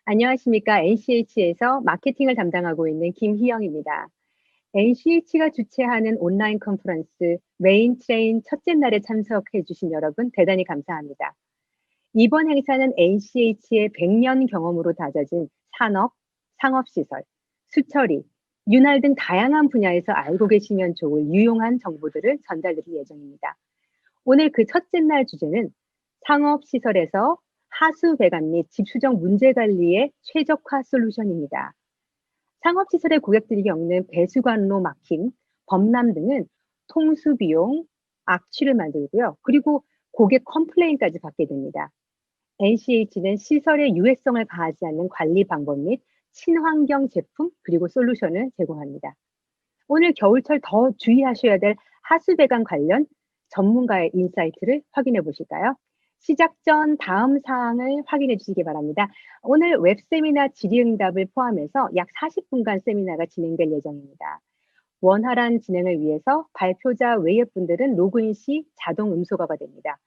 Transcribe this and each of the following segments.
안녕하십니까. NCH에서 마케팅을 담당하고 있는 김희영입니다. NCH가 주최하는 온라인 컨퍼런스 메인 트레인 첫째 날에 참석해 주신 여러분 대단히 감사합니다. 이번 행사는 NCH의 100년 경험으로 다져진 산업, 상업시설, 수처리, 윤활 등 다양한 분야에서 알고 계시면 좋을 유용한 정보들을 전달드릴 예정입니다. 오늘 그 첫째 날 주제는 상업시설에서 하수 배관 및 집수정 문제 관리의 최적화 솔루션입니다. 상업시설의 고객들이 겪는 배수관로 막힘, 범람 등은 통수 비용, 악취를 만들고요. 그리고 고객 컴플레인까지 받게 됩니다. NCH는 시설의 유해성을 가하지 않는 관리 방법 및 친환경 제품 그리고 솔루션을 제공합니다. 오늘 겨울철 더 주의하셔야 될 하수 배관 관련 전문가의 인사이트를 확인해 보실까요? 시작 전 다음 사항을 확인해 주시기 바랍니다. 오늘 웹세미나 질의응답을 포함해서 약 40분간 세미나가 진행될 예정입니다. 원활한 진행을 위해서 발표자 외의 분들은 로그인 시 자동 음소거가 됩니다.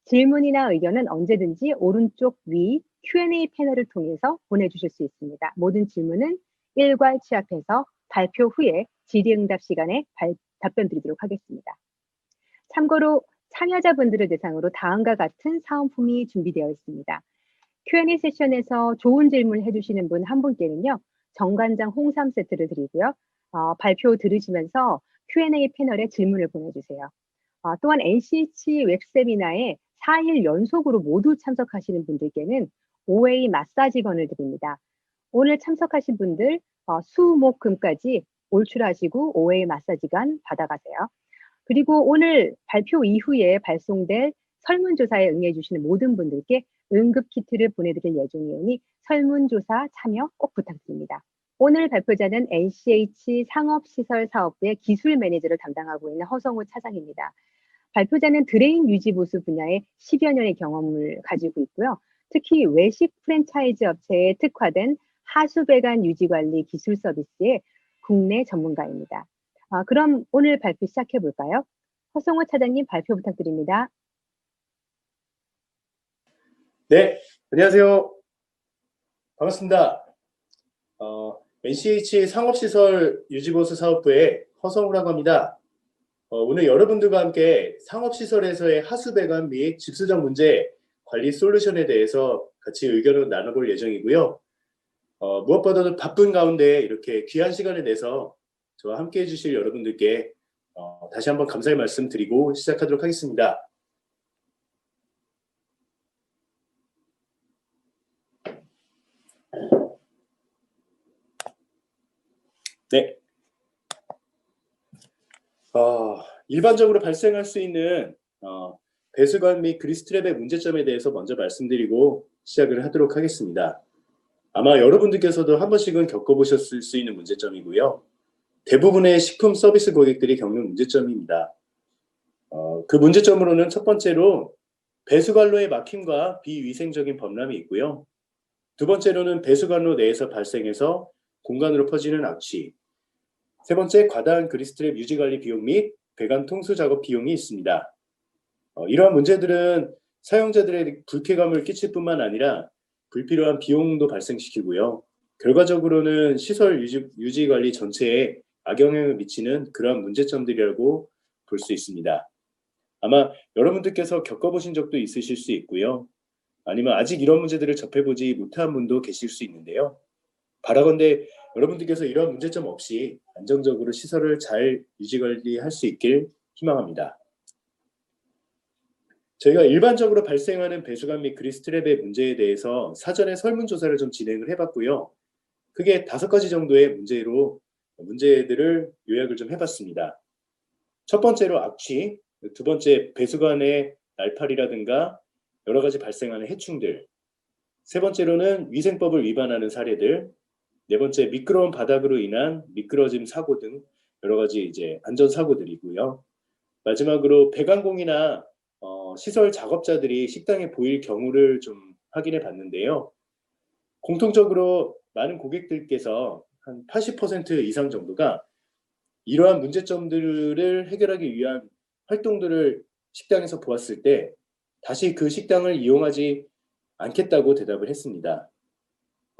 질문이나 의견은 언제든지 오른쪽 위 Q&A 패널을 통해서 보내주실 수 있습니다. 모든 질문은 일괄취합해서 발표 후에 질의응답 시간에 답변 드리도록 하겠습니다. 참고로 참여자분들을 대상으로 다음과 같은 사은품이 준비되어 있습니다. Q&A 세션에서 좋은 질문을 해주시는 분 한 분께는요, 정관장 홍삼 세트를 드리고요. 발표 들으시면서 Q&A 패널에 질문을 보내주세요. 또한 NCH 웹세미나에 4일 연속으로 모두 참석하시는 분들께는 OA 마사지건을 드립니다. 오늘 참석하신 분들 수, 목, 금까지 올출하시고 OA 마사지건 받아가세요. 그리고 오늘 발표 이후에 발송될 설문조사에 응해 주시는 모든 분들께 응급키트를 보내드릴 예정이오니 설문조사 참여 꼭 부탁드립니다. 오늘 발표자는 NCH 상업시설사업부의 기술 매니저를 담당하고 있는 허성우 차장입니다. 발표자는 드레인 유지 보수 분야에 10여 년의 경험을 가지고 있고요. 특히 외식 프랜차이즈 업체에 특화된 하수배관 유지관리 기술 서비스의 국내 전문가입니다. 그럼 오늘 발표 시작해 볼까요? 허성호 차장님 발표 부탁드립니다. 네, 안녕하세요. 반갑습니다. NCH 상업시설 유지보수 사업부의 허성우라고 합니다. 오늘 여러분들과 함께 상업시설에서의 하수배관 및 집수정 문제 관리 솔루션에 대해서 같이 의견을 나눠볼 예정이고요. 무엇보다도 바쁜 가운데 이렇게 귀한 시간을 내서 저와 함께 해주실 여러분들께 다시 한번 감사의 말씀 드리고 시작하도록 하겠습니다. 네. 일반적으로 발생할 수 있는 배수관 및 그리스트랩의 문제점에 대해서 먼저 말씀드리고 시작을 하도록 하겠습니다. 아마 여러분들께서도 한 번씩은 겪어보셨을 수 있는 문제점이고요. 대부분의 식품 서비스 고객들이 겪는 문제점입니다. 그 문제점으로는 첫 번째로 배수관로의 막힘과 비위생적인 범람이 있고요. 두 번째로는 배수관로 내에서 발생해서 공간으로 퍼지는 악취, 세 번째, 과다한 그리스트랩 유지관리 비용 및 배관 통수 작업 비용이 있습니다. 이러한 문제들은 사용자들의 불쾌감을 끼칠 뿐만 아니라 불필요한 비용도 발생시키고요. 결과적으로는 시설 유지관리 전체에 악영향을 미치는 그러한 문제점들이라고 볼 수 있습니다. 아마 여러분들께서 겪어보신 적도 있으실 수 있고요. 아니면 아직 이런 문제들을 접해보지 못한 분도 계실 수 있는데요. 바라건대 여러분들께서 이러한 문제점 없이 안정적으로 시설을 잘 유지관리할 수 있길 희망합니다. 저희가 일반적으로 발생하는 배수관 및 그리스트랩의 문제에 대해서 사전에 설문조사를 좀 진행을 해봤고요. 크게 5가지 정도의 문제들을 요약을 좀 해봤습니다. 첫 번째로 악취, 두 번째 배수관의 날파리라든가 여러 가지 발생하는 해충들, 세 번째로는 위생법을 위반하는 사례들, 네 번째 미끄러운 바닥으로 인한 미끄러짐 사고 등 여러 가지 이제 안전 사고들이고요. 마지막으로 배관공이나 시설 작업자들이 식당에 보일 경우를 좀 확인해 봤는데요. 공통적으로 많은 고객들께서 한 80% 이상 정도가 이러한 문제점들을 해결하기 위한 활동들을 식당에서 보았을 때 다시 그 식당을 이용하지 않겠다고 대답을 했습니다.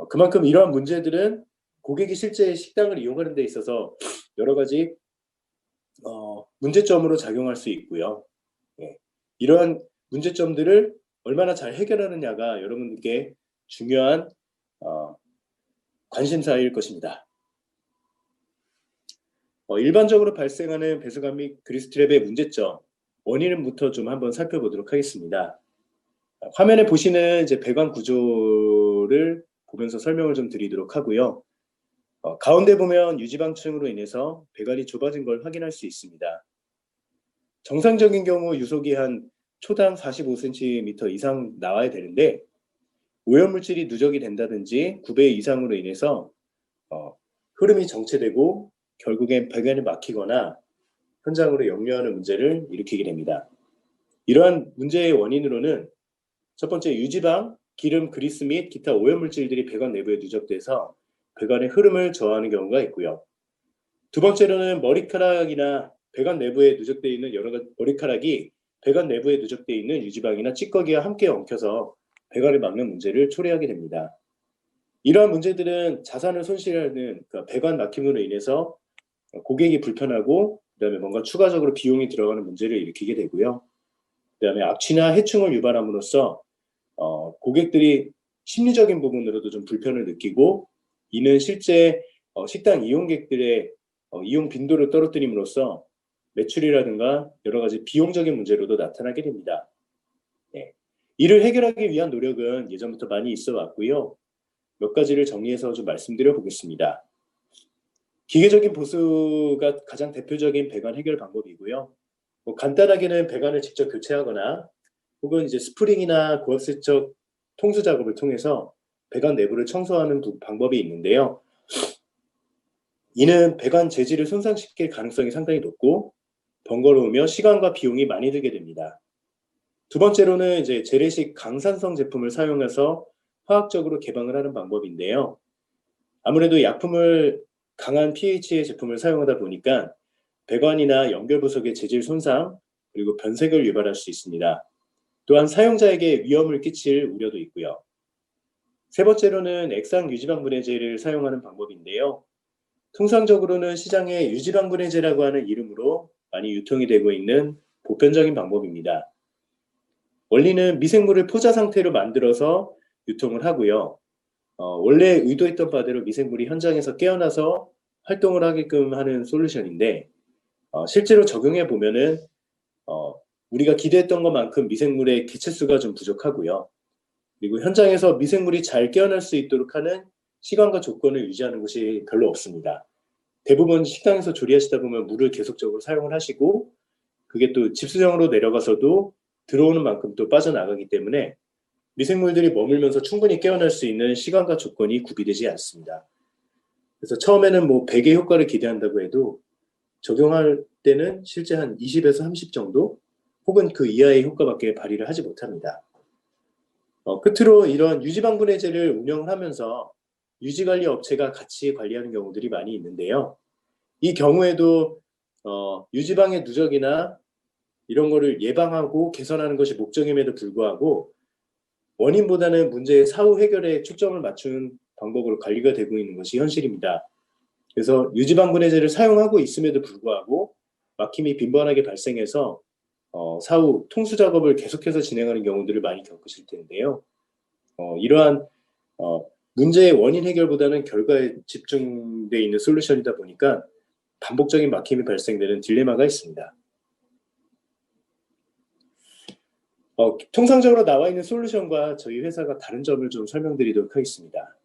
그만큼 이러한 문제들은 고객이 실제 식당을 이용하는 데 있어서 여러 가지 문제점으로 작용할 수 있고요. 예. 이러한 문제점들을 얼마나 잘 해결하느냐가 여러분들께 중요한 관심사일 것입니다. 일반적으로 발생하는 배수관 및 그리스트랩의 문제점, 원인부터 좀 한번 살펴보도록 하겠습니다. 화면에 보시는 이제 배관 구조를 보면서 설명을 좀 드리도록 하고요. 가운데 보면 유지방층으로 인해서 배관이 좁아진 걸 확인할 수 있습니다. 정상적인 경우 유속이 한 초당 45cm 이상 나와야 되는데 오염물질이 누적이 된다든지 구배 이상으로 인해서 흐름이 정체되고 결국엔 배관이 막히거나 현장으로 역류하는 문제를 일으키게 됩니다. 이러한 문제의 원인으로는 첫 번째 유지방, 기름, 그리스 및 기타 오염물질들이 배관 내부에 누적돼서 배관의 흐름을 저하하는 경우가 있고요. 두 번째로는 머리카락이나 배관 내부에 누적되어 있는 여러 가지 머리카락이 배관 내부에 누적되어 있는 유지방이나 찌꺼기와 함께 엉켜서 배관을 막는 문제를 초래하게 됩니다. 이러한 문제들은 자산을 손실하는 그러니까 배관 막힘으로 인해서 고객이 불편하고 그다음에 뭔가 추가적으로 비용이 들어가는 문제를 일으키게 되고요. 그다음에 악취나 해충을 유발함으로써 고객들이 심리적인 부분으로도 좀 불편을 느끼고 이는 실제 식당 이용객들의 이용 빈도를 떨어뜨림으로써 매출이라든가 여러 가지 비용적인 문제로도 나타나게 됩니다. 네. 이를 해결하기 위한 노력은 예전부터 많이 있어 왔고요. 몇 가지를 정리해서 좀 말씀드려 보겠습니다. 기계적인 보수가 가장 대표적인 배관 해결 방법이고요. 간단하게는 배관을 직접 교체하거나 혹은 이제 스프링이나 고압 세척 통수 작업을 통해서 배관 내부를 청소하는 방법이 있는데요. 이는 배관 재질을 손상시킬 가능성이 상당히 높고 번거로우며 시간과 비용이 많이 들게 됩니다. 두 번째로는 이제 재래식 강산성 제품을 사용해서 화학적으로 개방을 하는 방법인데요. 아무래도 약품을 강한 pH의 제품을 사용하다 보니까 배관이나 연결 부속의 재질 손상 그리고 변색을 유발할 수 있습니다. 또한 사용자에게 위험을 끼칠 우려도 있고요. 세 번째로는 액상 유지방분해제를 사용하는 방법인데요. 통상적으로는 시장에 유지방분해제라고 하는 이름으로 많이 유통이 되고 있는 보편적인 방법입니다. 원리는 미생물을 포자 상태로 만들어서 유통을 하고요. 원래 의도했던 바대로 미생물이 현장에서 깨어나서 활동을 하게끔 하는 솔루션인데 실제로 적용해 보면은 우리가 기대했던 것만큼 미생물의 개체수가 좀 부족하고요. 그리고 현장에서 미생물이 잘 깨어날 수 있도록 하는 시간과 조건을 유지하는 것이 별로 없습니다. 대부분 식당에서 조리하시다 보면 물을 계속적으로 사용을 하시고 그게 또 집수정으로 내려가서도 들어오는 만큼 또 빠져나가기 때문에 미생물들이 머물면서 충분히 깨어날 수 있는 시간과 조건이 구비되지 않습니다. 그래서 처음에는 뭐 100의 효과를 기대한다고 해도 적용할 때는 실제 한 20에서 30 정도 혹은 그 이하의 효과밖에 발휘를 하지 못합니다. 끝으로 이런 유지방분해제를 운영을 하면서 유지관리 업체가 같이 관리하는 경우들이 많이 있는데요. 이 경우에도 유지방의 누적이나 이런 거를 예방하고 개선하는 것이 목적임에도 불구하고 원인보다는 문제의 사후 해결에 초점을 맞춘 방법으로 관리가 되고 있는 것이 현실입니다. 그래서 유지방분해제를 사용하고 있음에도 불구하고 막힘이 빈번하게 발생해서 사후 통수 작업을 계속해서 진행하는 경우들을 많이 겪으실 텐데요. 이러한 문제의 원인 해결보다는 결과에 집중되어 있는 솔루션이다 보니까 반복적인 막힘이 발생되는 딜레마가 있습니다. 통상적으로 나와 있는 솔루션과 저희 회사가 다른 점을 좀 설명드리도록 하겠습니다.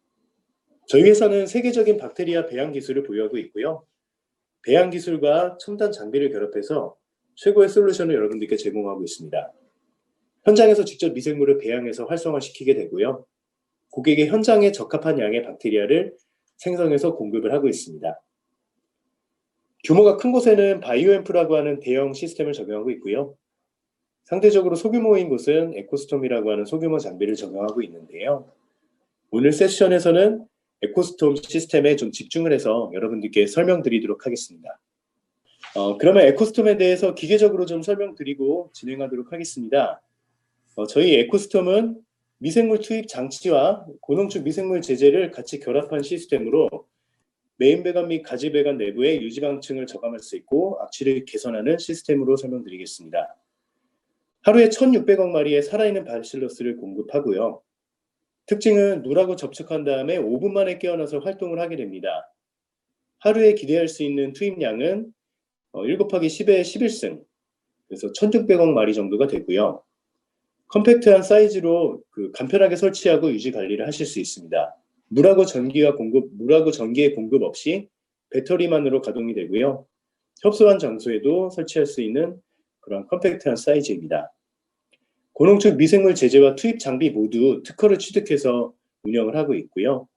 저희 회사는 세계적인 박테리아 배양 기술을 보유하고 있고요. 배양 기술과 첨단 장비를 결합해서 최고의 솔루션을 여러분들께 제공하고 있습니다. 현장에서 직접 미생물을 배양해서 활성화시키게 되고요. 고객의 현장에 적합한 양의 박테리아를 생성해서 공급을 하고 있습니다. 규모가 큰 곳에는 바이오앰프라고 하는 대형 시스템을 적용하고 있고요. 상대적으로 소규모인 곳은 에코스톰이라고 하는 소규모 장비를 적용하고 있는데요. 오늘 세션에서는 에코스톰 시스템에 좀 집중을 해서 여러분들께 설명드리도록 하겠습니다. 그러면 에코스톰에 대해서 기계적으로 좀 설명드리고 진행하도록 하겠습니다. 저희 에코스톰은 미생물 투입 장치와 고농축 미생물 제제를 같이 결합한 시스템으로 메인 배관 및 가지 배관 내부의 유지방층을 저감할 수 있고 악취를 개선하는 시스템으로 설명드리겠습니다. 하루에 1,600억 마리의 살아있는 바실러스를 공급하고요. 특징은 물하고 접촉한 다음에 5분 만에 깨어나서 활동을 하게 됩니다. 하루에 기대할 수 있는 투입량은 1 곱하기 10의 11승, 그래서 1,600억 마리 정도가 되고요. 컴팩트한 사이즈로 간편하게 설치하고 유지 관리를 하실 수 있습니다. 물하고 전기의 공급 없이 배터리만으로 가동이 되고요. 협소한 장소에도 설치할 수 있는 그런 컴팩트한 사이즈입니다. 고농축 미생물 제제와 투입 장비 모두 특허를 취득해서 운영을 하고 있고요.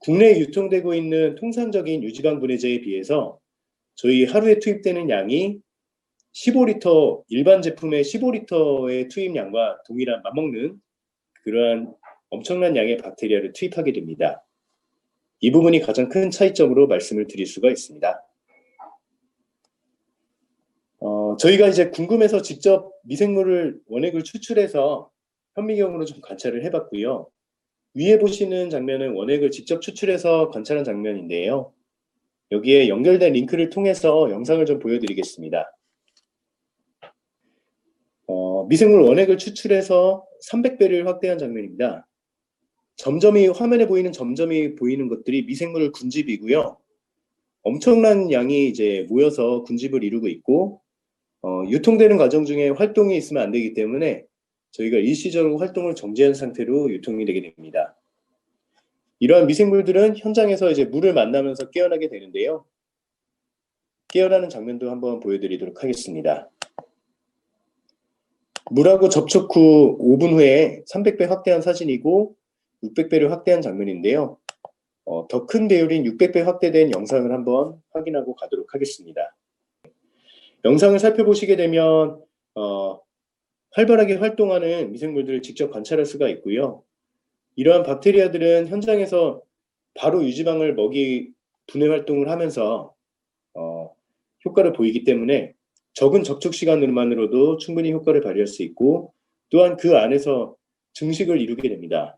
국내에 유통되고 있는 통상적인 유지방 분해제에 비해서 저희 하루에 투입되는 양이 15리터, 일반 제품의 15리터의 투입량과 맞먹는 그러한 엄청난 양의 박테리아를 투입하게 됩니다. 이 부분이 가장 큰 차이점으로 말씀을 드릴 수가 있습니다. 저희가 이제 궁금해서 직접 원액을 추출해서 현미경으로 좀 관찰을 해봤고요. 위에 보시는 장면은 원액을 직접 추출해서 관찰한 장면인데요. 여기에 연결된 링크를 통해서 영상을 좀 보여드리겠습니다. 미생물 원액을 추출해서 300배를 확대한 장면입니다. 화면에 보이는 점점이 보이는 것들이 미생물 군집이고요. 엄청난 양이 이제 모여서 군집을 이루고 있고, 유통되는 과정 중에 활동이 있으면 안 되기 때문에 저희가 일시적으로 활동을 정지한 상태로 유통이 되게 됩니다. 이러한 미생물들은 현장에서 이제 물을 만나면서 깨어나게 되는데요. 깨어나는 장면도 한번 보여드리도록 하겠습니다. 물하고 접촉 후 5분 후에 300배 확대한 사진이고 600배를 확대한 장면인데요. 더 큰 배율인 600배 확대된 영상을 한번 확인하고 가도록 하겠습니다. 영상을 살펴보시게 되면 활발하게 활동하는 미생물들을 직접 관찰할 수가 있고요. 이러한 박테리아들은 현장에서 바로 유지방을 분해 활동을 하면서 효과를 보이기 때문에 적은 접촉 시간만으로도 충분히 효과를 발휘할 수 있고, 또한 그 안에서 증식을 이루게 됩니다.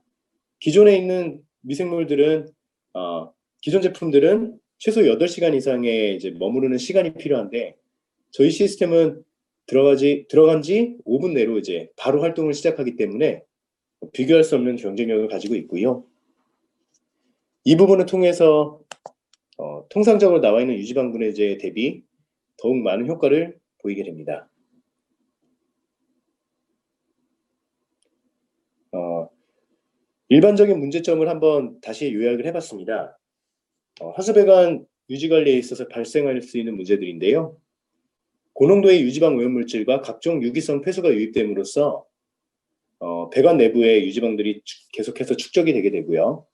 기존에 있는 미생물들은 기존 제품들은 최소 8시간 이상의 이제 머무르는 시간이 필요한데, 저희 시스템은 들어간 지 5분 내로 이제 바로 활동을 시작하기 때문에 비교할 수 없는 경쟁력을 가지고 있고요. 이 부분을 통해서 통상적으로 나와 있는 유지방 분해제 대비 더욱 많은 효과를 보이게 됩니다. 일반적인 문제점을 한번 다시 요약을 해봤습니다. 하수배관 유지관리에 있어서 발생할 수 있는 문제들인데요. 고농도의 유지방 오염물질과 각종 유기성 폐수가 유입됨으로써 배관 내부의 유지방들이 계속해서 축적이 되게 되고요.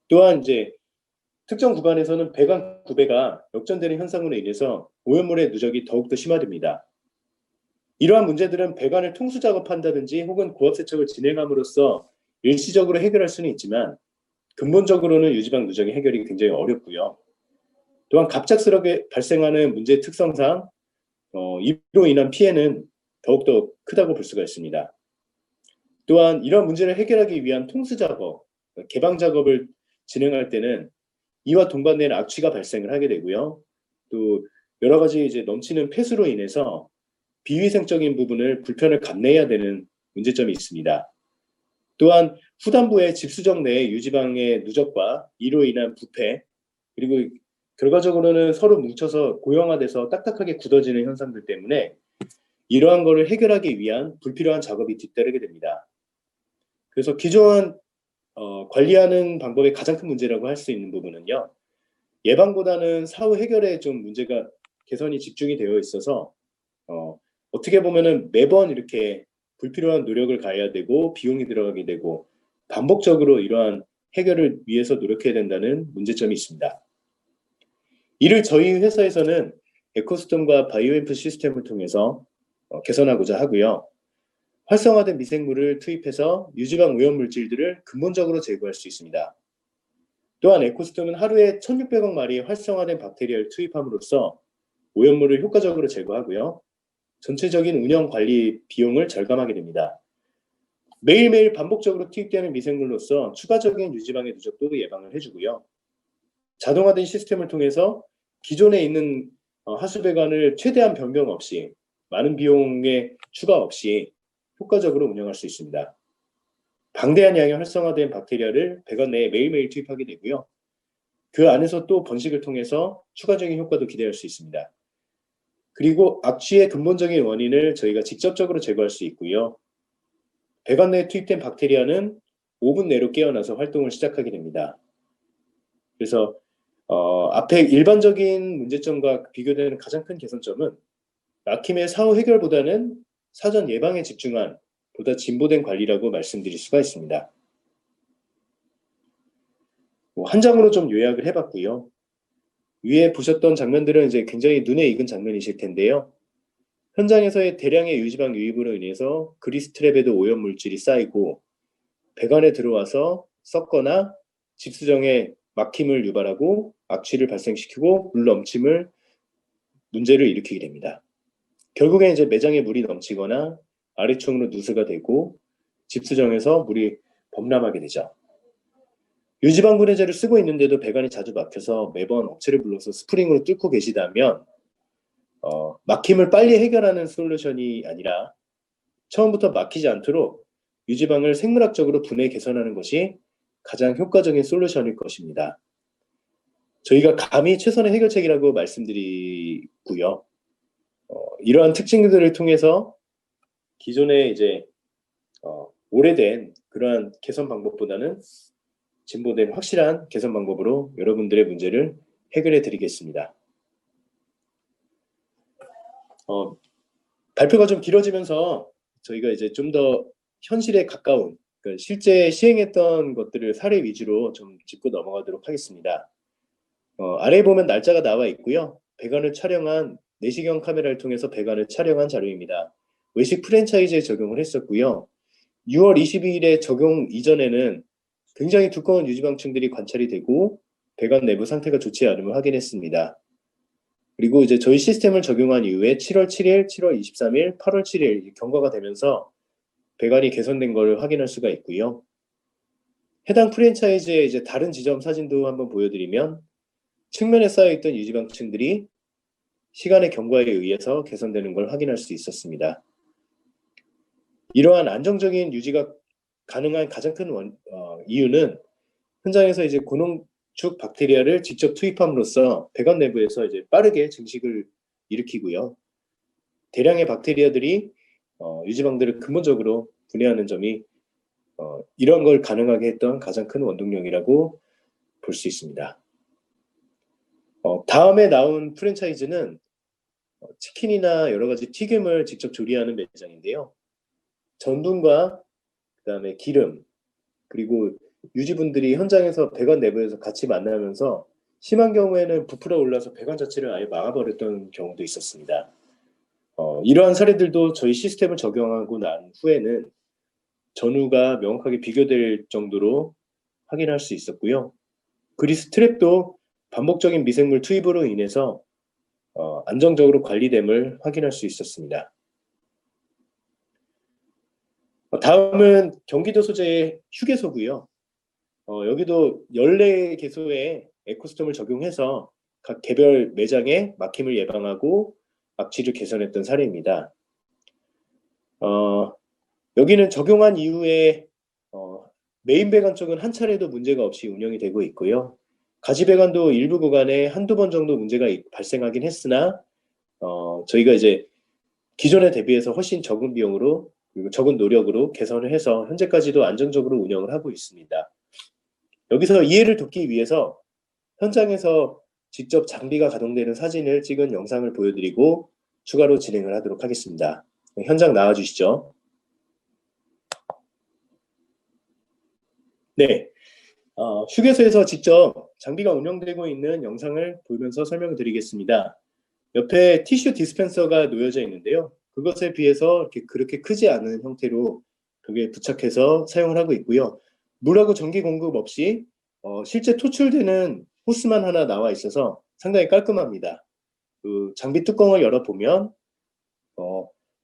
또한 이제 특정 구간에서는 배관 구배가 역전되는 현상으로 인해서 오염물의 누적이 더욱더 심화됩니다. 이러한 문제들은 배관을 통수 작업한다든지 혹은 고압 세척을 진행함으로써 일시적으로 해결할 수는 있지만 근본적으로는 유지방 누적의 해결이 굉장히 어렵고요. 또한 갑작스럽게 발생하는 문제의 특성상 이로 인한 피해는 더욱더 크다고 볼 수가 있습니다. 또한 이러한 문제를 해결하기 위한 통수 작업, 개방 작업을 진행할 때는 이와 동반된 악취가 발생을 하게 되고요. 또 여러 가지 이제 넘치는 폐수로 인해서 비위생적인 부분을 불편을 감내해야 되는 문제점이 있습니다. 또한 후단부의 집수정 내의 유지방의 누적과 이로 인한 부패, 그리고 결과적으로는 서로 뭉쳐서 고형화돼서 딱딱하게 굳어지는 현상들 때문에 이러한 것을 해결하기 위한 불필요한 작업이 뒤따르게 됩니다. 그래서 기존 관리하는 방법의 가장 큰 문제라고 할 수 있는 부분은요, 예방보다는 사후 해결에 좀 문제가 개선이 집중이 되어 있어서 어떻게 보면은 매번 이렇게 불필요한 노력을 가해야 되고 비용이 들어가게 되고 반복적으로 이러한 해결을 위해서 노력해야 된다는 문제점이 있습니다. 이를 저희 회사에서는 에코스톰과 바이오앰프 시스템을 통해서 개선하고자 하고요. 활성화된 미생물을 투입해서 유지방 오염물질들을 근본적으로 제거할 수 있습니다. 또한 에코스톰은 하루에 1,600억 마리의 활성화된 박테리아를 투입함으로써 오염물을 효과적으로 제거하고요. 전체적인 운영 관리 비용을 절감하게 됩니다. 매일매일 반복적으로 투입되는 미생물로서 추가적인 유지방해 누적도 예방을 해주고요. 자동화된 시스템을 통해서 기존에 있는 하수배관을 최대한 변경 없이 많은 비용의 추가 없이 효과적으로 운영할 수 있습니다. 방대한 양의 활성화된 박테리아를 배관 내에 매일매일 투입하게 되고요. 그 안에서 또 번식을 통해서 추가적인 효과도 기대할 수 있습니다. 그리고 악취의 근본적인 원인을 저희가 직접적으로 제거할 수 있고요. 배관 내에 투입된 박테리아는 5분 내로 깨어나서 활동을 시작하게 됩니다. 그래서 앞에 일반적인 문제점과 비교되는 가장 큰 개선점은 막힘의 사후 해결보다는 사전 예방에 집중한 보다 진보된 관리라고 말씀드릴 수가 있습니다. 한 장으로 좀 요약을 해봤고요. 위에 보셨던 장면들은 이제 굉장히 눈에 익은 장면이실 텐데요. 현장에서의 대량의 유지방 유입으로 인해서 그리스 트랩에도 오염물질이 쌓이고 배관에 들어와서 썩거나 집수정에 막힘을 유발하고 악취를 발생시키고 물 넘침을 문제를 일으키게 됩니다. 결국엔 이제 매장에 물이 넘치거나 아래층으로 누수가 되고 집수정에서 물이 범람하게 되죠. 유지방 분해제를 쓰고 있는데도 배관이 자주 막혀서 매번 업체를 불러서 스프링으로 뚫고 계시다면 막힘을 빨리 해결하는 솔루션이 아니라 처음부터 막히지 않도록 유지방을 생물학적으로 분해 개선하는 것이 가장 효과적인 솔루션일 것입니다. 저희가 감히 최선의 해결책이라고 말씀드리고요. 이러한 특징들을 통해서 기존의 이제 오래된 그러한 개선 방법보다는 진보된 확실한 개선 방법으로 여러분들의 문제를 해결해 드리겠습니다. 발표가 좀 길어지면서 저희가 이제 좀 더 현실에 가까운 그러니까 실제 시행했던 것들을 사례 위주로 좀 짚고 넘어가도록 하겠습니다. 아래에 보면 날짜가 나와 있고요. 배관을 촬영한 내시경 카메라를 통해서 배관을 촬영한 자료입니다. 외식 프랜차이즈에 적용을 했었고요. 6월 22일에 적용 이전에는 굉장히 두꺼운 유지방층들이 관찰이 되고 배관 내부 상태가 좋지 않음을 확인했습니다. 그리고 이제 저희 시스템을 적용한 이후에 7월 7일, 7월 23일, 8월 7일 경과가 되면서 배관이 개선된 걸 확인할 수가 있고요. 해당 프랜차이즈의 이제 다른 지점 사진도 한번 보여드리면 측면에 쌓여있던 유지방층들이 시간의 경과에 의해서 개선되는 걸 확인할 수 있었습니다. 이러한 안정적인 유지가 가능한 가장 큰 이유는 현장에서 이제 고농축 박테리아를 직접 투입함으로써 배관 내부에서 이제 빠르게 증식을 일으키고요. 대량의 박테리아들이 유지방들을 근본적으로 분해하는 점이 이런 걸 가능하게 했던 가장 큰 원동력이라고 볼 수 있습니다. 다음에 나온 프랜차이즈는 치킨이나 여러 가지 튀김을 직접 조리하는 매장인데요. 전분과 그다음에 기름 그리고 유지분들이 현장에서 배관 내부에서 같이 만나면서 심한 경우에는 부풀어 올라서 배관 자체를 아예 막아버렸던 경우도 있었습니다. 이러한 사례들도 저희 시스템을 적용하고 난 후에는 전후가 명확하게 비교될 정도로 확인할 수 있었고요. 그리스 트랩도 반복적인 미생물 투입으로 인해서 안정적으로 관리됨을 확인할 수 있었습니다. 다음은 경기도 소재의 휴게소고요. 여기도 14개소의 에코시스템을 적용해서 각 개별 매장의 막힘을 예방하고 악취를 개선했던 사례입니다. 여기는 적용한 이후에 메인 배관 쪽은 한 차례도 문제가 없이 운영이 되고 있고요. 가지 배관도 일부 구간에 한두 번 정도 문제가 발생하긴 했으나 저희가 이제 기존에 대비해서 훨씬 적은 비용으로 그리고 적은 노력으로 개선을 해서 현재까지도 안정적으로 운영을 하고 있습니다. 여기서 이해를 돕기 위해서 현장에서 직접 장비가 가동되는 사진을 찍은 영상을 보여드리고 추가로 진행을 하도록 하겠습니다. 현장 나와주시죠. 네, 휴게소에서 직접 장비가 운영되고 있는 영상을 보면서 설명을 드리겠습니다. 옆에 티슈 디스펜서가 놓여져 있는데요. 그것에 비해서 그렇게 크지 않은 형태로 벽에 부착해서 사용을 하고 있고요. 물하고 전기 공급 없이 실제 토출되는 호스만 하나 나와 있어서 상당히 깔끔합니다. 그 장비 뚜껑을 열어보면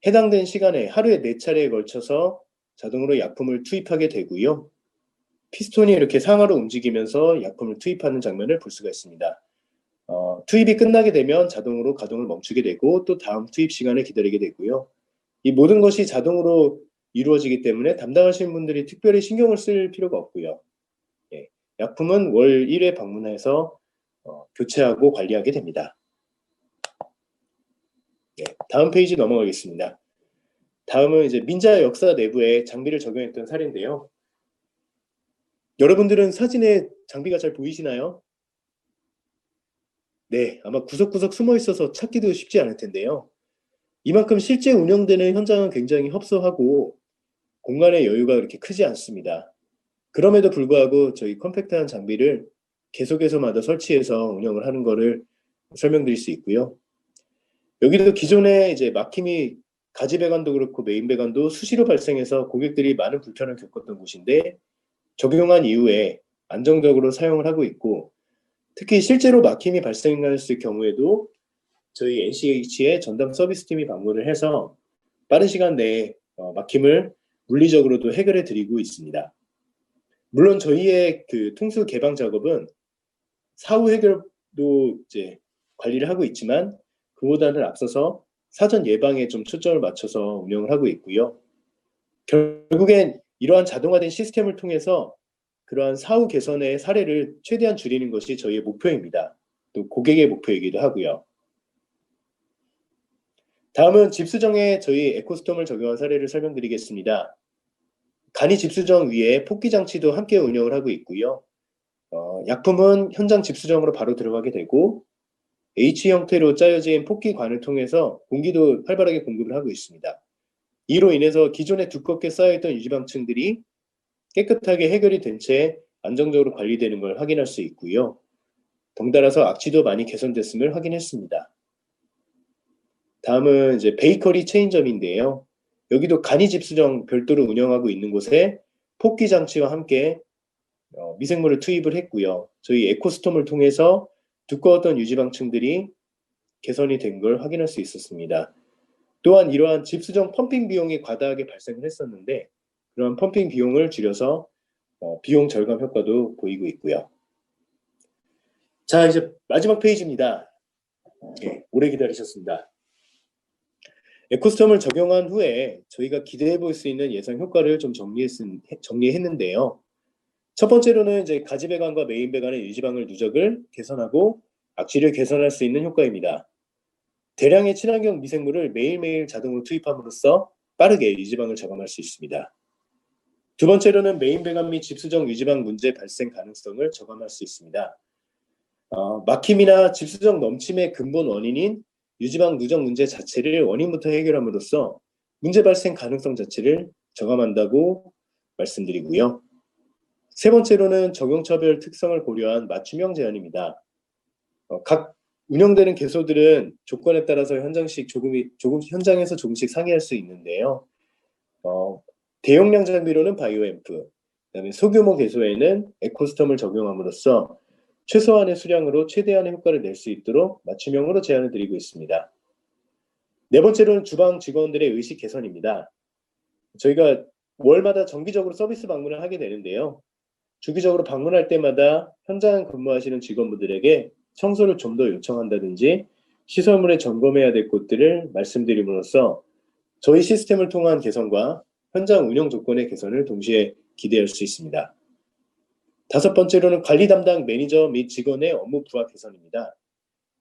해당된 시간에 하루에 4차례에 걸쳐서 자동으로 약품을 투입하게 되고요. 피스톤이 이렇게 상하로 움직이면서 약품을 투입하는 장면을 볼 수가 있습니다. 투입이 끝나게 되면 자동으로 가동을 멈추게 되고 또 다음 투입 시간을 기다리게 되고요. 이 모든 것이 자동으로 이루어지기 때문에 담당하시는 분들이 특별히 신경을 쓸 필요가 없고요. 예, 약품은 월 1회 방문해서 교체하고 관리하게 됩니다. 네, 다음 페이지 넘어가겠습니다. 다음은 이제 민자 역사 내부에 장비를 적용했던 사례인데요. 여러분들은 사진에 장비가 잘 보이시나요? 네, 아마 구석구석 숨어 있어서 찾기도 쉽지 않을 텐데요. 이만큼 실제 운영되는 현장은 굉장히 협소하고 공간의 여유가 그렇게 크지 않습니다. 그럼에도 불구하고 저희 컴팩트한 장비를 계속해서마다 설치해서 운영을 하는 것을 설명드릴 수 있고요. 여기도 기존에 이제 막힘이 가지 배관도 그렇고 메인 배관도 수시로 발생해서 고객들이 많은 불편을 겪었던 곳인데 적용한 이후에 안정적으로 사용을 하고 있고 특히 실제로 막힘이 발생했을 경우에도 저희 NCH의 전담 서비스팀이 방문을 해서 빠른 시간 내에 막힘을 물리적으로도 해결해 드리고 있습니다. 물론 저희의 그 통수 개방 작업은 사후 해결도 이제 관리를 하고 있지만 그보다는 앞서서 사전 예방에 좀 초점을 맞춰서 운영을 하고 있고요. 결국엔 이러한 자동화된 시스템을 통해서 그러한 사후 개선의 사례를 최대한 줄이는 것이 저희의 목표입니다. 또 고객의 목표이기도 하고요. 다음은 집수정에 저희 에코스톰을 적용한 사례를 설명드리겠습니다. 간이 집수정 위에 폭기 장치도 함께 운영을 하고 있고요. 약품은 현장 집수정으로 바로 들어가게 되고 H 형태로 짜여진 폭기관을 통해서 공기도 활발하게 공급을 하고 있습니다. 이로 인해서 기존에 두껍게 쌓여있던 유지방층들이 깨끗하게 해결이 된 채 안정적으로 관리되는 걸 확인할 수 있고요. 덩달아서 악취도 많이 개선됐음을 확인했습니다. 다음은 이제 베이커리 체인점인데요. 여기도 간이 집수정 별도로 운영하고 있는 곳에 폭기 장치와 함께 미생물을 투입을 했고요. 저희 에코스톰을 통해서 두꺼웠던 유지방층들이 개선이 된 걸 확인할 수 있었습니다. 또한 이러한 집수정 펌핑 비용이 과다하게 발생을 했었는데 그러한 펌핑 비용을 줄여서 비용 절감 효과도 보이고 있고요. 자, 이제 마지막 페이지입니다. 네, 오래 기다리셨습니다. 에코스톰을 적용한 후에 저희가 기대해 볼 수 있는 예상 효과를 좀 정리했는데요. 첫 번째로는 이제 가지 배관과 메인 배관의 유지방울 누적을 개선하고 악취를 개선할 수 있는 효과입니다. 대량의 친환경 미생물을 매일매일 자동으로 투입함으로써 빠르게 유지방을 저감할 수 있습니다. 두 번째로는 메인 배관 및 집수정 유지방 문제 발생 가능성을 저감할 수 있습니다. 막힘이나 집수정 넘침의 근본 원인인 유지방 누적 문제 자체를 원인부터 해결함으로써 문제 발생 가능성 자체를 저감한다고 말씀드리고요. 세 번째로는 적용차별 특성을 고려한 맞춤형 제한입니다. 각 운영되는 개소들은 조건에 따라서 현장에서 조금씩 상이할 수 있는데요. 대용량 장비로는 바이오앰프, 그다음에 소규모 개소에는 에코스톰을 적용함으로써 최소한의 수량으로 최대한의 효과를 낼 수 있도록 맞춤형으로 제안을 드리고 있습니다. 네 번째로는 주방 직원들의 의식 개선입니다. 저희가 월마다 정기적으로 서비스 방문을 하게 되는데요. 주기적으로 방문할 때마다 현장 근무하시는 직원분들에게 청소를 좀 더 요청한다든지 시설물에 점검해야 될 곳들을 말씀드림으로써 저희 시스템을 통한 개선과 현장 운영 조건의 개선을 동시에 기대할 수 있습니다. 다섯 번째로는 관리 담당 매니저 및 직원의 업무 부하 개선입니다.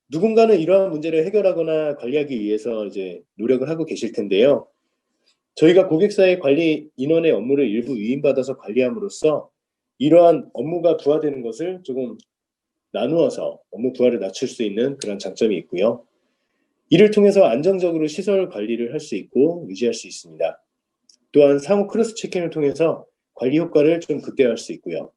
누군가는 이러한 문제를 해결하거나 관리하기 위해서 이제 노력을 하고 계실 텐데요. 저희가 고객사의 관리 인원의 업무를 일부 위임받아서 관리함으로써 이러한 업무가 부하되는 것을 조금 나누어서 업무 부하를 낮출 수 있는 그런 장점이 있고요. 이를 통해서 안정적으로 시설 관리를 할 수 있고 유지할 수 있습니다. 또한 상호 크로스 체킹을 통해서 관리 효과를 좀 극대화할 수 있고요.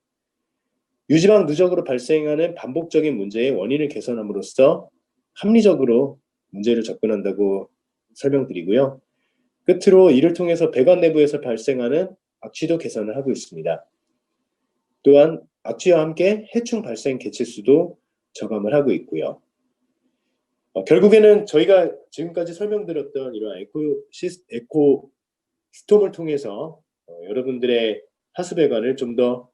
유지방 누적으로 발생하는 반복적인 문제의 원인을 개선함으로써 합리적으로 문제를 접근한다고 설명드리고요. 끝으로 이를 통해서 배관 내부에서 발생하는 악취도 개선을 하고 있습니다. 또한 악취와 함께 해충 발생 개체수도 저감을 하고 있고요. 결국에는 저희가 지금까지 설명드렸던 이런 에코스톰을 통해서 여러분들의 하수배관을 좀 더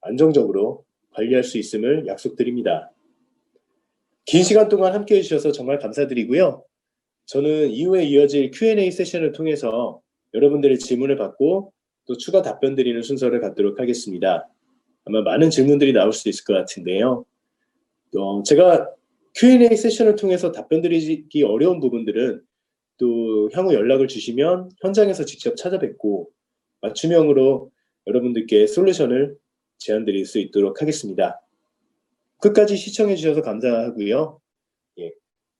안정적으로 관리할 수 있음을 약속드립니다. 긴 시간 동안 함께 해주셔서 정말 감사드리고요. 저는 이후에 이어질 Q&A 세션을 통해서 여러분들의 질문을 받고 또 추가 답변 드리는 순서를 갖도록 하겠습니다. 아마 많은 질문들이 나올 수 있을 것 같은데요. 제가 Q&A 세션을 통해서 답변 드리기 어려운 부분들은 또 향후 연락을 주시면 현장에서 직접 찾아뵙고 맞춤형으로 여러분들께 솔루션을 제안 드릴 수 있도록 하겠습니다. 끝까지 시청해 주셔서 감사하고요. 예,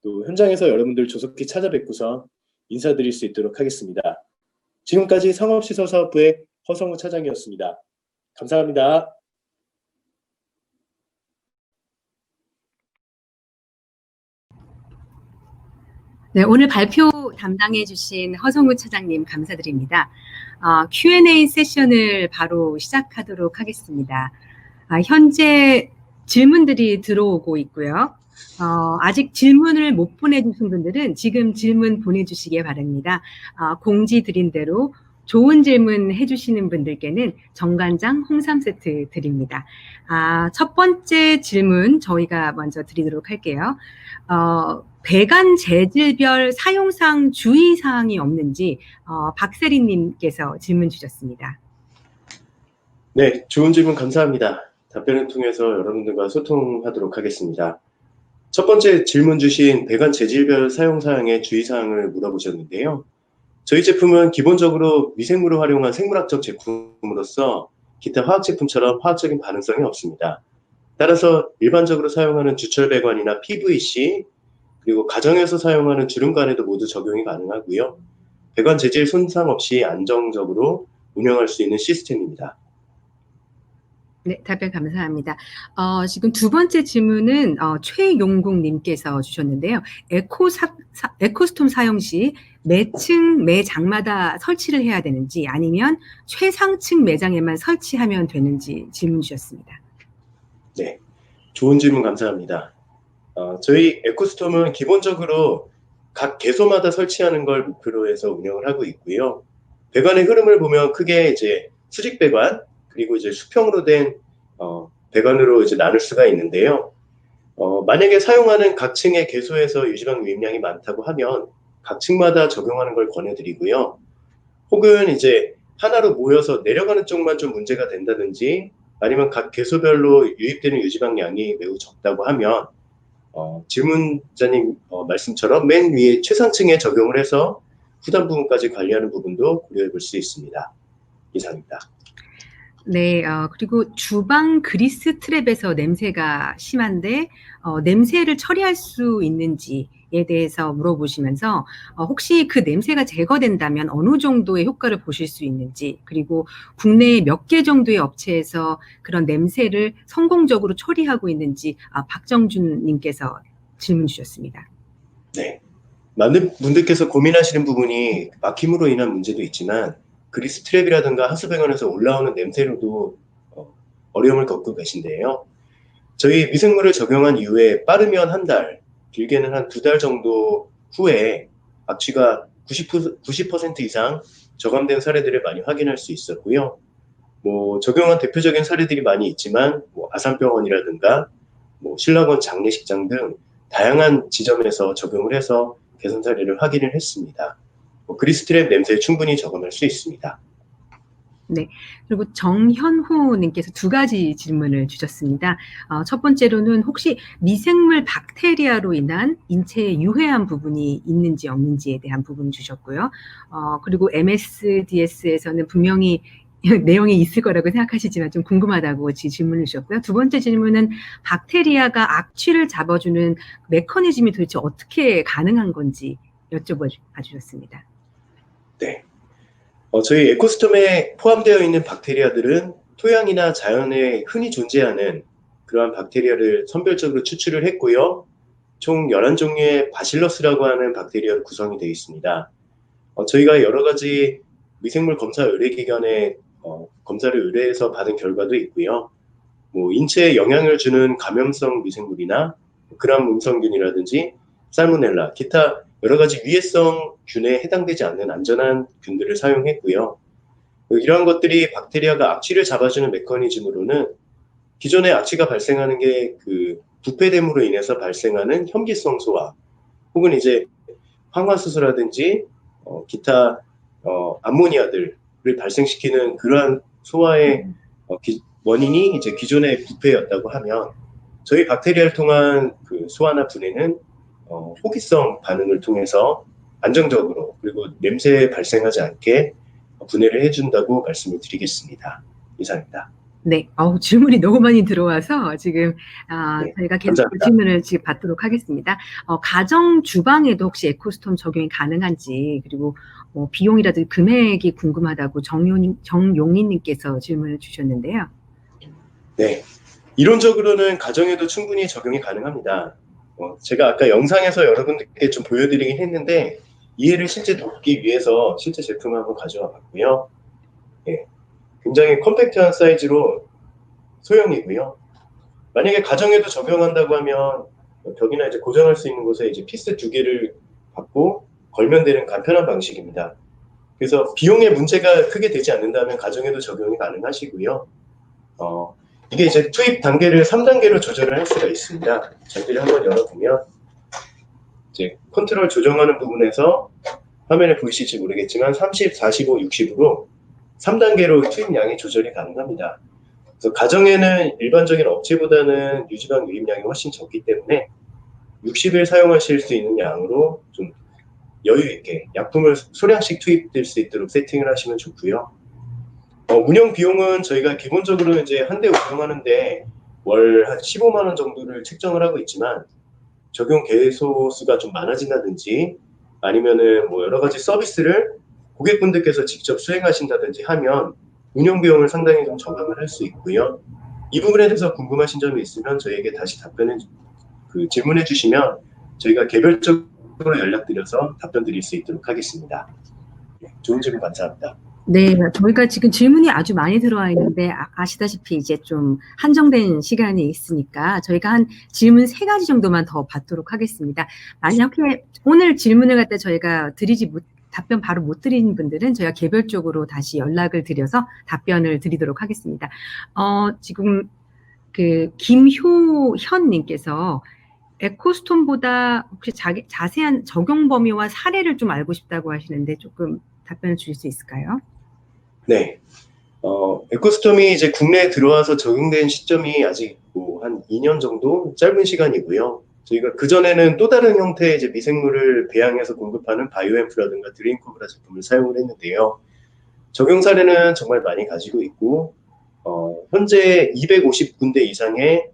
또 현장에서 여러분들 조속히 찾아뵙고서 인사드릴 수 있도록 하겠습니다. 지금까지 상업시설사업부의 허성우 차장이었습니다. 감사합니다. 네, 오늘 발표 담당해 주신 허성우 차장님 감사드립니다. Q&A 세션을 바로 시작하도록 하겠습니다. 현재 질문들이 들어오고 있고요. 아직 질문을 못 보내주신 분들은 지금 질문 보내주시기 바랍니다. 공지 드린 대로 좋은 질문 해주시는 분들께는 정간장 홍삼 세트 드립니다. 첫 번째 질문 저희가 먼저 드리도록 할게요. 배관 재질별 사용상 주의사항이 없는지 박세리님께서 질문 주셨습니다. 네, 좋은 질문 감사합니다. 답변을 통해서 여러분들과 소통하도록 하겠습니다. 첫 번째 질문 주신 배관 재질별 사용사항의 주의사항을 물어보셨는데요. 저희 제품은 기본적으로 미생물을 활용한 생물학적 제품으로서 기타 화학제품처럼 화학적인 반응성이 없습니다. 따라서 일반적으로 사용하는 주철 배관이나 PVC, 그리고 가정에서 사용하는 주름관에도 모두 적용이 가능하고요. 배관 재질 손상 없이 안정적으로 운영할 수 있는 시스템입니다. 네, 답변 감사합니다. 지금 두 번째 질문은 최용국님께서 주셨는데요. 에코스톰 사용 시 매층, 매장마다 설치를 해야 되는지 아니면 최상층 매장에만 설치하면 되는지 질문 주셨습니다. 네, 좋은 질문 감사합니다. 저희 에코스톰은 기본적으로 각 개소마다 설치하는 걸 목표로 해서 운영을 하고 있고요. 배관의 흐름을 보면 크게 이제 수직 배관, 그리고 이제 수평으로 된 배관으로 이제 나눌 수가 있는데요. 만약에 사용하는 각 층의 개소에서 유지방 유입량이 많다고 하면 각 층마다 적용하는 걸 권해드리고요. 혹은 이제 하나로 모여서 내려가는 쪽만 좀 문제가 된다든지 아니면 각 개소별로 유입되는 유지방량이 매우 적다고 하면 질문자님 말씀처럼 맨 위에 최상층에 적용을 해서 후단 부분까지 관리하는 부분도 고려해 볼 수 있습니다. 이상입니다. 네, 그리고 주방 그리스 트랩에서 냄새가 심한데 냄새를 처리할 수 있는지에 대해서 물어보시면서 혹시 그 냄새가 제거된다면 어느 정도의 효과를 보실 수 있는지, 그리고 국내에 몇 개 정도의 업체에서 그런 냄새를 성공적으로 처리하고 있는지 박정준 님께서 질문 주셨습니다. 네, 많은 분들께서 고민하시는 부분이 막힘으로 인한 문제도 있지만 그리스 트랩이라든가 하수배관에서 올라오는 냄새로도 어려움을 겪고 계신데요. 저희 미생물을 적용한 이후에 빠르면 한 달, 길게는 한 2달 정도 후에 악취가 90% 이상 저감된 사례들을 많이 확인할 수 있었고요. 적용한 대표적인 사례들이 많이 있지만 아산병원이라든가 신라원 장례식장 등 다양한 지점에서 적용을 해서 개선 사례를 확인을 했습니다. 그리스 트랩 냄새에 충분히 적응할 수 있습니다. 네, 그리고 정현호님께서 두 가지 질문을 주셨습니다. 첫 번째로는 혹시 미생물 박테리아로 인한 인체에 유해한 부분이 있는지 없는지에 대한 부분 주셨고요. 그리고 MSDS에서는 분명히 내용이 있을 거라고 생각하시지만 좀 궁금하다고 질문을 주셨고요. 두 번째 질문은 박테리아가 악취를 잡아주는 메커니즘이 도대체 어떻게 가능한 건지 여쭤봐 주셨습니다. 네. 저희 에코시스템에 포함되어 있는 박테리아들은 토양이나 자연에 흔히 존재하는 그러한 박테리아를 선별적으로 추출을 했고요. 총 11종류의 바실러스라고 하는 박테리아로 구성이 되어 있습니다. 저희가 여러 가지 미생물 검사 의뢰기관에 검사를 의뢰해서 받은 결과도 있고요. 인체에 영향을 주는 감염성 미생물이나 그람 음성균이라든지 살모넬라, 기타 여러 가지 위해성 균에 해당되지 않는 안전한 균들을 사용했고요. 이러한 것들이 박테리아가 악취를 잡아주는 메커니즘으로는 기존에 악취가 발생하는 게 그 부패됨으로 인해서 발생하는 현기성 소화 혹은 이제 항화수소라든지 기타 암모니아들을 발생시키는 그러한 소화의 원인이 이제 기존의 부패였다고 하면 저희 박테리아를 통한 그 소화나 분해는 호기성 반응을 통해서 안정적으로 그리고 냄새 발생하지 않게 분해를 해준다고 말씀을 드리겠습니다. 이상입니다. 네, 질문이 너무 많이 들어와서 지금 네, 저희가 계속 감사합니다. 질문을 지금 받도록 하겠습니다. 가정 주방에도 혹시 에코스톰 적용이 가능한지, 그리고 비용이라든지 금액이 궁금하다고 정용희님께서 질문을 주셨는데요. 네, 이론적으로는 가정에도 충분히 적용이 가능합니다. 제가 아까 영상에서 여러분들께 좀 보여드리긴 했는데 이해를 실제 돕기 위해서 실제 제품을 한번 가져와 봤고요. 네, 굉장히 컴팩트한 사이즈로 소형이고요. 만약에 가정에도 적용한다고 하면 벽이나 이제 고정할 수 있는 곳에 이제 피스 2개를 받고 걸면 되는 간편한 방식입니다. 그래서 비용의 문제가 크게 되지 않는다면 가정에도 적용이 가능하시고요. 이게 이제 투입 단계를 3단계로 조절을 할 수가 있습니다. 저희들이 한번 열어보면 이제 컨트롤 조정하는 부분에서 화면에 보이실지 모르겠지만 30, 45, 60으로 3단계로 투입량이 조절이 가능합니다. 그래서 가정에는 일반적인 업체보다는 유지방 유입량이 훨씬 적기 때문에 60일 사용하실 수 있는 양으로 좀 여유 있게 약품을 소량씩 투입될 수 있도록 세팅을 하시면 좋고요. 운영 비용은 저희가 기본적으로 이제 한 대 운영하는데 월 한 15만 원 정도를 책정을 하고 있지만 적용 개소 수가 좀 많아진다든지 아니면은 뭐 여러 가지 서비스를 고객분들께서 직접 수행하신다든지 하면 운영 비용을 상당히 좀 저감을 할 수 있고요. 이 부분에 대해서 궁금하신 점이 있으면 저희에게 다시 질문해 주시면 저희가 개별적으로 연락드려서 답변 드릴 수 있도록 하겠습니다. 좋은 질문 감사합니다. 네, 저희가 지금 질문이 아주 많이 들어와 있는데 아시다시피 이제 좀 한정된 시간이 있으니까 저희가 한 질문 3가지 정도만 더 받도록 하겠습니다. 만약에 오늘 질문을 갖다 저희가 답변 바로 못 드리는 분들은 저희가 개별적으로 다시 연락을 드려서 답변을 드리도록 하겠습니다. 지금 그 김효현님께서 에코스톤보다 혹시 자세한 적용 범위와 사례를 좀 알고 싶다고 하시는데 조금 답변을 주실 수 있을까요? 네. 에코스톰이 이제 국내에 들어와서 적용된 시점이 아직 뭐 한 2년 정도 짧은 시간이고요. 저희가 그전에는 또 다른 형태의 이제 미생물을 배양해서 공급하는 바이오앰프라든가 드림코브라 제품을 사용을 했는데요. 적용 사례는 정말 많이 가지고 있고, 현재 250군데 이상의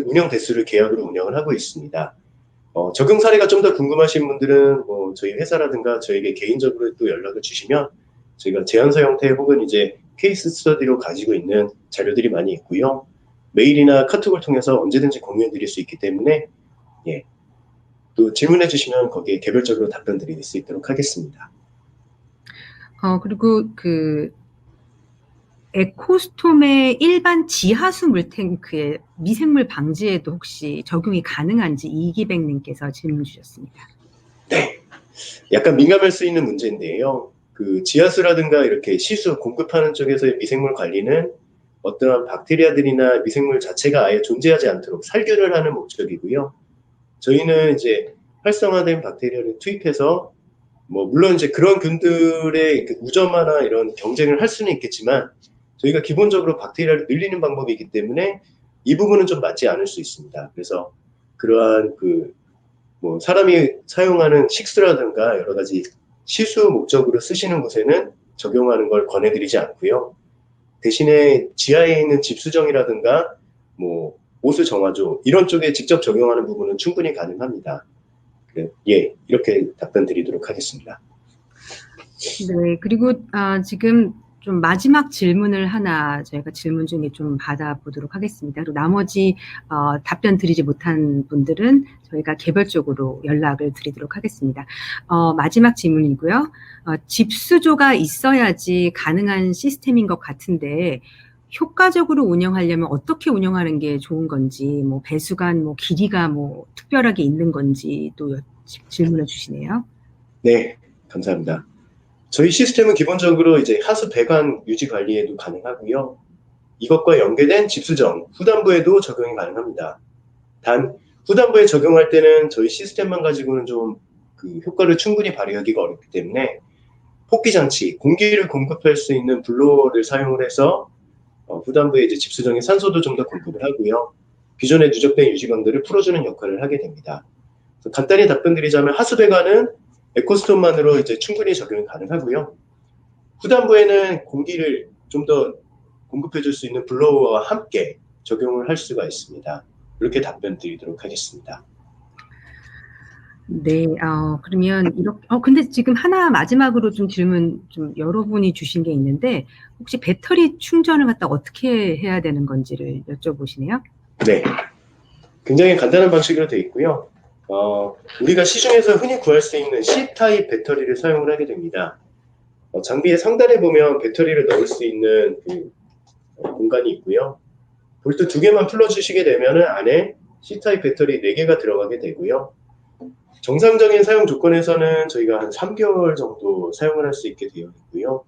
운영 대수를 계약으로 운영을 하고 있습니다. 적용 사례가 좀 더 궁금하신 분들은 뭐 저희 회사라든가 저에게 개인적으로 또 연락을 주시면 저희가 제안서 형태 혹은 이제 케이스 스터디로 가지고 있는 자료들이 많이 있고요. 메일이나 카톡을 통해서 언제든지 공유해 드릴 수 있기 때문에 예, 또 질문해 주시면 거기에 개별적으로 답변 드릴 수 있도록 하겠습니다. 그리고 그 에코스톰의 일반 지하수 물탱크의 미생물 방지에도 혹시 적용이 가능한지 이기백님께서 질문 주셨습니다. 네, 약간 민감할 수 있는 문제인데요. 그 지하수라든가 이렇게 시수 공급하는 쪽에서의 미생물 관리는 어떠한 박테리아들이나 미생물 자체가 아예 존재하지 않도록 살균을 하는 목적이고요. 저희는 이제 활성화된 박테리아를 투입해서 뭐 물론 이제 그런 균들의 우점화나 이런 경쟁을 할 수는 있겠지만 저희가 기본적으로 박테리아를 늘리는 방법이기 때문에 이 부분은 좀 맞지 않을 수 있습니다. 그래서 그러한 뭐 사람이 사용하는 식수라든가 여러 가지 시수 목적으로 쓰시는 곳에는 적용하는 걸 권해드리지 않고요. 대신에 지하에 있는 집수정이라든가 뭐 오수 정화조 이런 쪽에 직접 적용하는 부분은 충분히 가능합니다. 예, 이렇게 답변 드리도록 하겠습니다. 네, 그리고 지금 좀 마지막 질문을 하나 저희가 질문 중에 좀 받아보도록 하겠습니다. 그리고 나머지 답변 드리지 못한 분들은 저희가 개별적으로 연락을 드리도록 하겠습니다. 마지막 질문이고요. 집수조가 있어야지 가능한 시스템인 것 같은데 효과적으로 운영하려면 어떻게 운영하는 게 좋은 건지, 뭐 배수관 뭐 길이가 뭐 특별하게 있는 건지 또 질문을 주시네요. 네, 감사합니다. 저희 시스템은 기본적으로 이제 하수 배관 유지 관리에도 가능하고요. 이것과 연계된 집수정, 후단부에도 적용이 가능합니다. 단 후단부에 적용할 때는 저희 시스템만 가지고는 좀 그 효과를 충분히 발휘하기가 어렵기 때문에 폭기 장치, 공기를 공급할 수 있는 블로어를 사용을 해서 후단부에 이제 집수정에 산소도 좀 더 공급을 하고요. 기존의 누적된 유지방들을 풀어주는 역할을 하게 됩니다. 간단히 답변드리자면 하수배관은 에코스톤만으로 이제 충분히 적용이 가능하고요. 후단부에는 공기를 좀 더 공급해줄 수 있는 블로어와 함께 적용을 할 수가 있습니다. 이렇게 답변 드리도록 하겠습니다. 네, 그러면 이렇게, 근데 지금 하나 마지막으로 좀 질문 좀 여러분이 주신 게 있는데, 혹시 배터리 충전을 갖다 어떻게 해야 되는 건지를 여쭤보시네요. 네, 굉장히 간단한 방식으로 되어 있고요. 우리가 시중에서 흔히 구할 수 있는 C타입 배터리를 사용을 하게 됩니다. 장비의 상단에 보면 배터리를 넣을 수 있는 그 공간이 있고요. 볼트 2개만 풀어주시게 되면 안에 C타입 배터리 4개가 들어가게 되고요. 정상적인 사용 조건에서는 저희가 한 3개월 정도 사용을 할 수 있게 되어 있고요.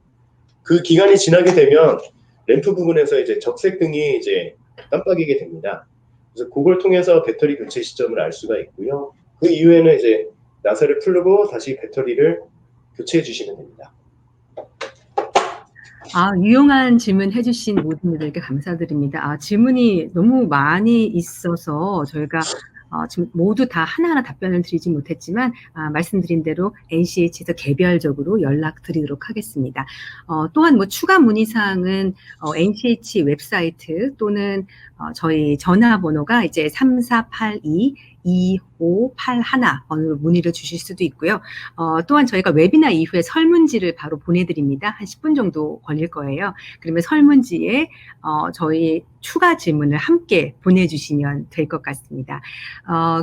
그 기간이 지나게 되면 램프 부분에서 이제 적색등이 이제 깜빡이게 됩니다. 그래서 그걸 통해서 배터리 교체 시점을 알 수가 있고요. 그 이후에는 이제 나사를 풀고 다시 배터리를 교체해 주시면 됩니다. 유용한 질문 해주신 모든 분들께 감사드립니다. 질문이 너무 많이 있어서 저희가 지금 모두 다 하나하나 답변을 드리지 못했지만 말씀드린 대로 NCH에서 개별적으로 연락드리도록 하겠습니다. 또한 뭐 추가 문의사항은 NCH 웹사이트 또는 저희 전화번호가 이제 3482-2581번으로 문의를 주실 수도 있고요. 또한 저희가 웨비나 이후에 설문지를 바로 보내드립니다. 한 10분 정도 걸릴 거예요. 그러면 설문지에 저희 추가 질문을 함께 보내주시면 될 것 같습니다.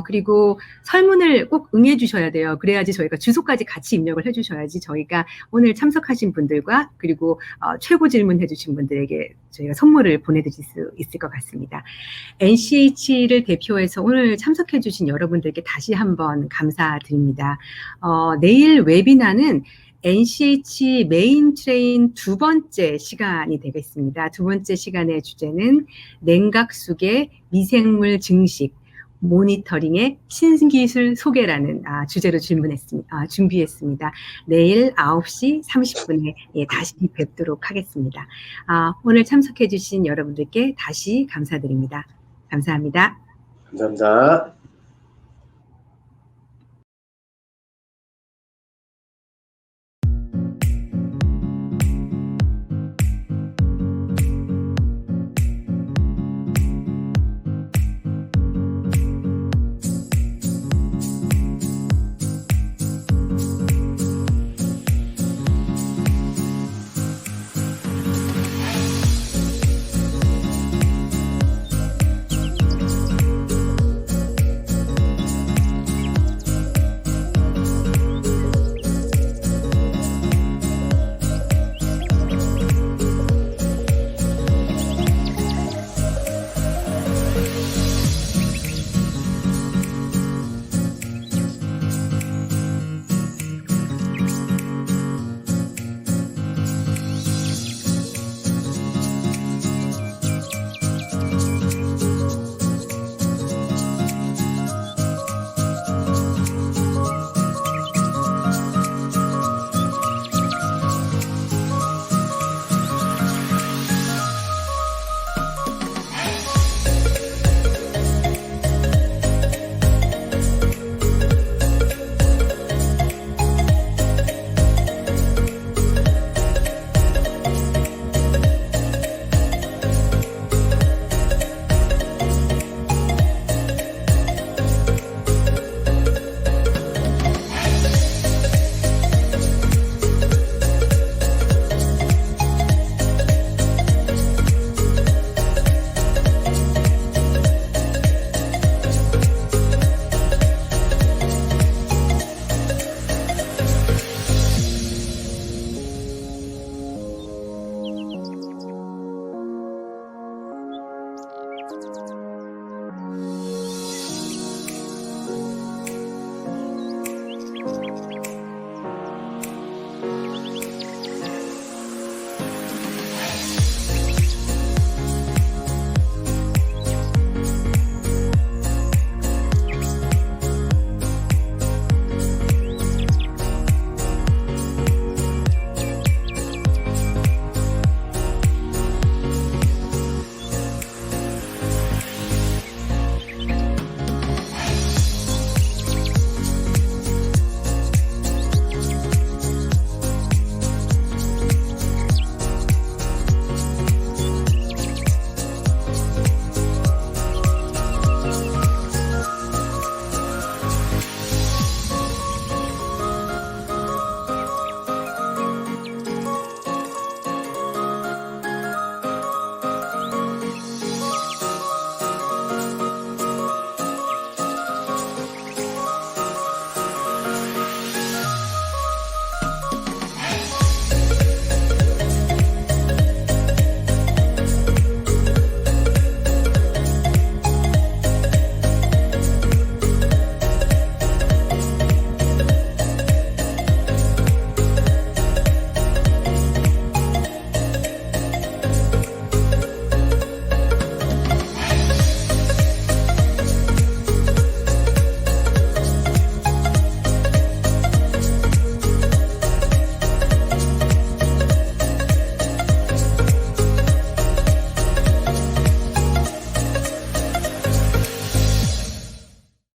그리고 설문을 꼭 응해 주셔야 돼요. 그래야지 저희가 주소까지 같이 입력을 해 주셔야지 저희가 오늘 참석하신 분들과 그리고 최고 질문 해주신 분들에게 저희가 선물을 보내드릴 수 있을 것 같습니다. NCH를 대표해서 오늘 참석해 주신 여러분들께 다시 한번 감사드립니다. 내일 웨비나는 NCH 메인 트레인 2번째 시간이 되겠습니다. 2번째 시간의 주제는 냉각수계 미생물 증식 모니터링의 신기술 소개라는 주제로 준비했습니다. 내일 9시 30분에 다시 뵙도록 하겠습니다. 오늘 참석해 주신 여러분들께 다시 감사드립니다. 감사합니다. 감사합니다.